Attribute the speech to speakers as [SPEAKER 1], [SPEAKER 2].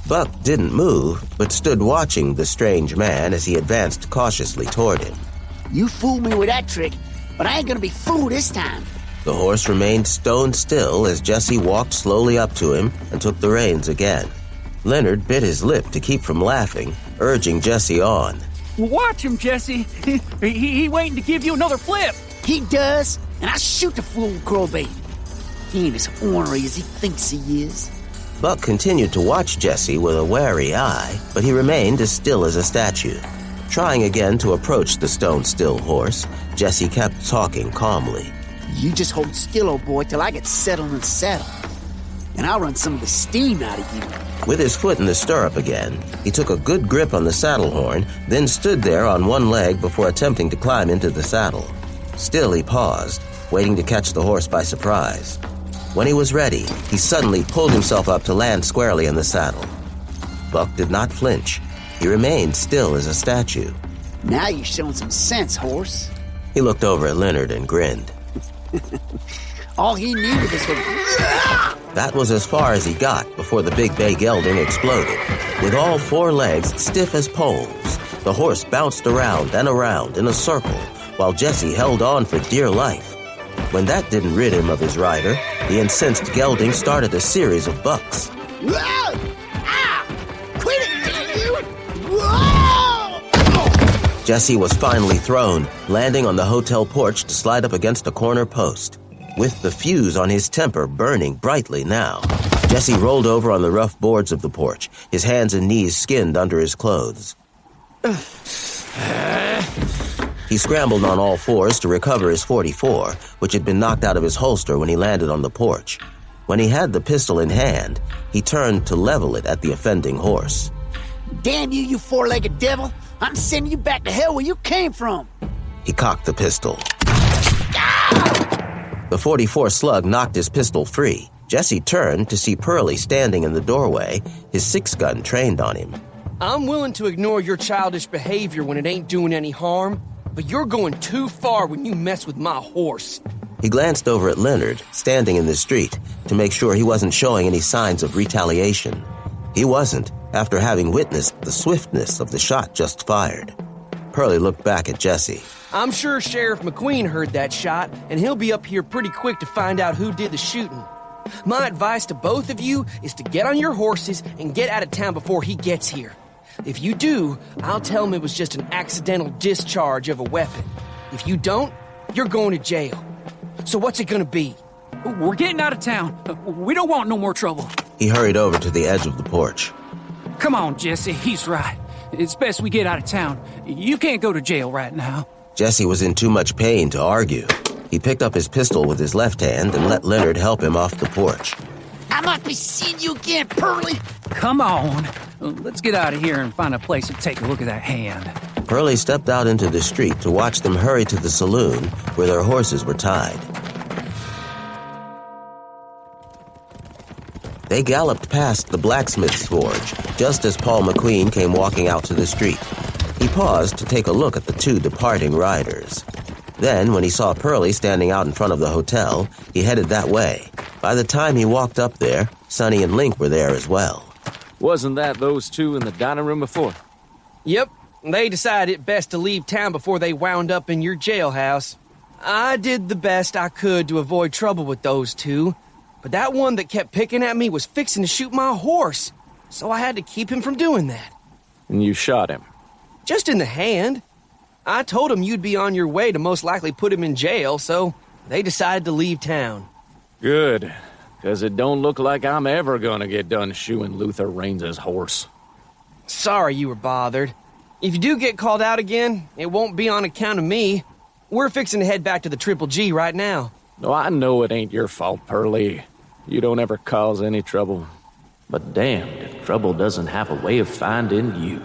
[SPEAKER 1] Buck didn't move, but stood watching the strange man as he advanced cautiously toward him.
[SPEAKER 2] You fooled me with that trick, but I ain't gonna be fooled this time.
[SPEAKER 1] The horse remained stone still as Jesse walked slowly up to him and took the reins again. Leonard bit his lip to keep from laughing, urging Jesse on.
[SPEAKER 3] Watch him, Jesse. He waiting to give you another flip.
[SPEAKER 2] He does, and I shoot the fool crowbait. He ain't as ornery as he thinks he is.
[SPEAKER 1] Buck continued to watch Jesse with a wary eye, but he remained as still as a statue. Trying again to approach the stone-still horse, Jesse kept talking calmly.
[SPEAKER 2] You just hold still, old boy, till I get settled in the saddle. And I'll run some of the steam out of you.
[SPEAKER 1] With his foot in the stirrup again, he took a good grip on the saddle horn, then stood there on one leg before attempting to climb into the saddle. Still he paused, waiting to catch the horse by surprise. When he was ready, he suddenly pulled himself up to land squarely in the saddle. Buck did not flinch. He remained still as a statue.
[SPEAKER 2] Now you're showing some sense, horse.
[SPEAKER 1] He looked over at Leonard and grinned.
[SPEAKER 2] All he needed was for...
[SPEAKER 1] That was as far as he got before the big bay gelding exploded. With all four legs stiff as poles, the horse bounced around and around in a circle, while Jesse held on for dear life. When that didn't rid him of his rider, the incensed gelding started a series of bucks.
[SPEAKER 2] Whoa! Ah! Quit it, you! Whoa!
[SPEAKER 1] Jesse was finally thrown, landing on the hotel porch to slide up against a corner post. With the fuse on his temper burning brightly now, Jesse rolled over on the rough boards of the porch, his hands and knees skinned under his clothes. He scrambled on all fours to recover his .44, which had been knocked out of his holster when he landed on the porch. When he had the pistol in hand, he turned to level it at the offending horse.
[SPEAKER 2] Damn you, you four-legged devil! I'm sending you back to hell where you came from!
[SPEAKER 1] He cocked the pistol. The .44 slug knocked his pistol free. Jesse turned to see Perley standing in the doorway, his 6-gun trained on him.
[SPEAKER 4] I'm willing to ignore your childish behavior when it ain't doing any harm, but you're going too far when you mess with my horse.
[SPEAKER 1] He glanced over at Leonard, standing in the street, to make sure he wasn't showing any signs of retaliation. He wasn't, after having witnessed the swiftness of the shot just fired. Perley looked back at Jesse.
[SPEAKER 4] I'm sure Sheriff McQueen heard that shot, and he'll be up here pretty quick to find out who did the shooting. My advice to both of you is to get on your horses and get out of town before he gets here. If you do, I'll tell him it was just an accidental discharge of a weapon. If you don't, you're going to jail. So what's it gonna be?
[SPEAKER 3] We're getting out of town. We don't want no more trouble.
[SPEAKER 1] He hurried over to the edge of the porch.
[SPEAKER 3] Come on, Jesse, he's right. It's best we get out of town. You can't go to jail right now.
[SPEAKER 1] Jesse was in too much pain to argue. He picked up his pistol with his left hand and let Leonard help him off the porch.
[SPEAKER 2] I might be seeing you again, Perley!
[SPEAKER 3] Come on. Let's get out of here and find a place to take a look at that hand.
[SPEAKER 1] Perley stepped out into the street to watch them hurry to the saloon where their horses were tied. They galloped past the blacksmith's forge just as Paul McQueen came walking out to the street. He paused to take a look at the two departing riders. Then, when he saw Perley standing out in front of the hotel, he headed that way. By the time he walked up there, Sonny and Link were there as well.
[SPEAKER 5] Wasn't that those two in the dining room before?
[SPEAKER 4] Yep, they decided it best to leave town before they wound up in your jailhouse. I did the best I could to avoid trouble with those two, but that one that kept picking at me was fixing to shoot my horse, so I had to keep him from doing that.
[SPEAKER 5] And you shot him?
[SPEAKER 4] Just in the hand. I told him you'd be on your way to most likely put him in jail, so they decided to leave town.
[SPEAKER 5] Good, because it don't look like I'm ever gonna get done shoeing Luther Raines' horse.
[SPEAKER 4] Sorry you were bothered. If you do get called out again, it won't be on account of me. We're fixing to head back to the Triple G right now.
[SPEAKER 5] No, I know it ain't your fault, Perley. You don't ever cause any trouble. But damned if trouble doesn't have a way of finding you.